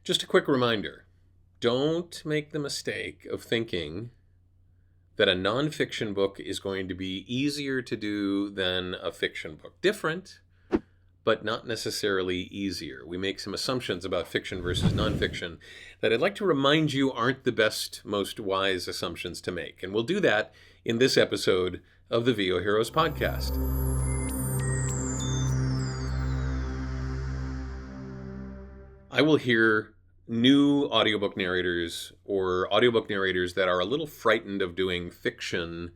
Just a quick reminder, don't make the mistake of thinking that a nonfiction book is going to be easier to do than a fiction book. Different, but not necessarily easier. We make some assumptions about fiction versus nonfiction that I'd like to remind you aren't the best, most wise assumptions to make. And we'll do that in this episode of the VO Heroes podcast. I will hear new audiobook narrators or audiobook narrators that are a little frightened of doing fiction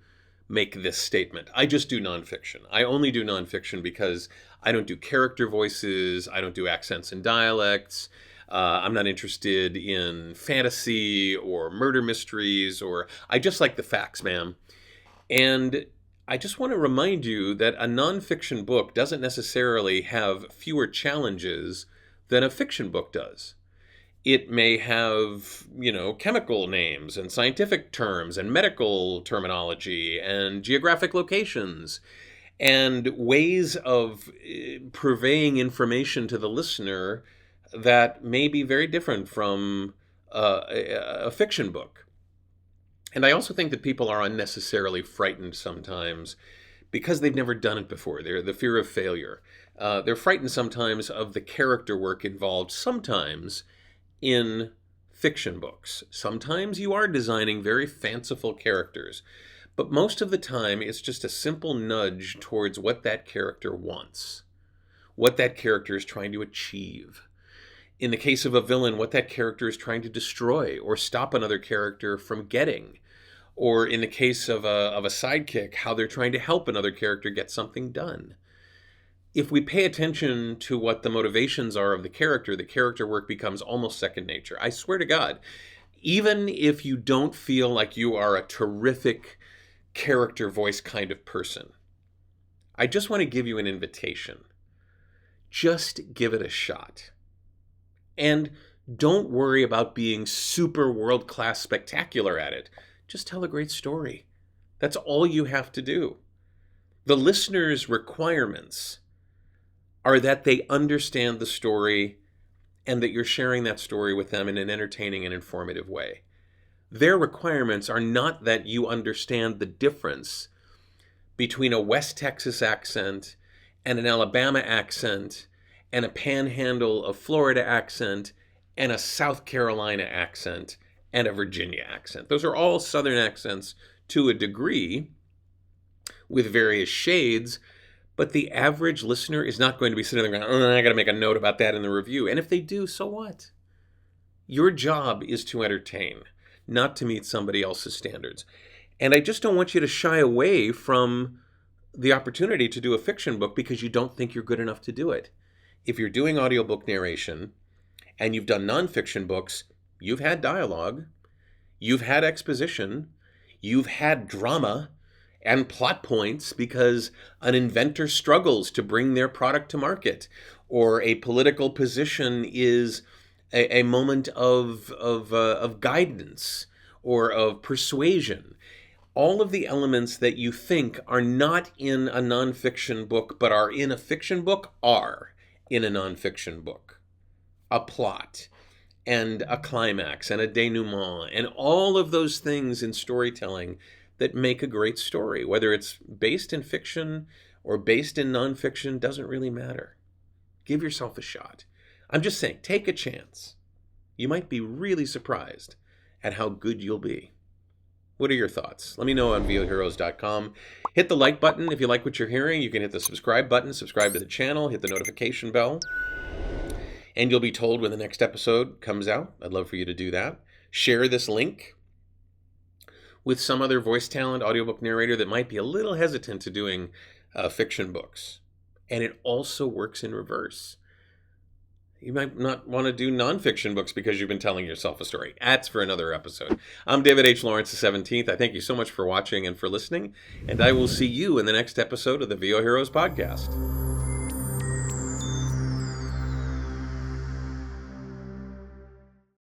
make this statement. I just do nonfiction. I only do nonfiction because I don't do character voices. I don't do accents and dialects. I'm not interested in fantasy or murder mysteries, or I just like the facts, ma'am. And I just want to remind you that a nonfiction book doesn't necessarily have fewer challenges than a fiction book does. It may have, chemical names and scientific terms and medical terminology and geographic locations and ways of purveying information to the listener that may be very different from a fiction book. And I also think that people are unnecessarily frightened sometimes because they've never done it before. They're the fear of failure. They're frightened sometimes of the character work involved sometimes in fiction books. Sometimes you are designing very fanciful characters, but most of the time it's just a simple nudge towards what that character wants, what that character is trying to achieve. In the case of a villain, what that character is trying to destroy or stop another character from getting. Or in the case of a sidekick, how they're trying to help another character get something done. If we pay attention to what the motivations are of the character work becomes almost second nature. I swear to God, even if you don't feel like you are a terrific character voice kind of person, I just want to give you an invitation. Just give it a shot. And don't worry about being super world-class spectacular at it. Just tell a great story. That's all you have to do. The listener's requirements are that they understand the story and that you're sharing that story with them in an entertaining and informative way. Their requirements are not that you understand the difference between a West Texas accent and an Alabama accent and a Panhandle of Florida accent and a South Carolina accent and a Virginia accent. Those are all Southern accents to a degree with various shades, but the average listener is not going to be sitting there going, I got to make a note about that in the review. And if they do, so what? Your job is to entertain, not to meet somebody else's standards. And I just don't want you to shy away from the opportunity to do a fiction book because you don't think you're good enough to do it. If you're doing audiobook narration and you've done nonfiction books, you've had dialogue, you've had exposition, you've had drama and plot points because an inventor struggles to bring their product to market, or a political position is a moment of guidance or of persuasion. All of the elements that you think are not in a nonfiction book but are in a fiction book are in a nonfiction book. A plot and a climax and a denouement and all of those things in storytelling that make a great story. Whether it's based in fiction or based in nonfiction doesn't really matter. Give yourself a shot. I'm just saying, take a chance. You might be really surprised at how good you'll be. What are your thoughts? Let me know on voheroes.com. Hit the like button if you like what you're hearing. You can hit the subscribe button, subscribe to the channel, hit the notification bell, and you'll be told when the next episode comes out. I'd love for you to do that. Share this link with some other voice talent audiobook narrator that might be a little hesitant to doing fiction books. And it also works in reverse. You might not want to do nonfiction books because you've been telling yourself a story. That's for another episode. I'm David H. Lawrence the 17th. I thank you so much for watching and for listening, and I will see you in the next episode of the VO Heroes podcast.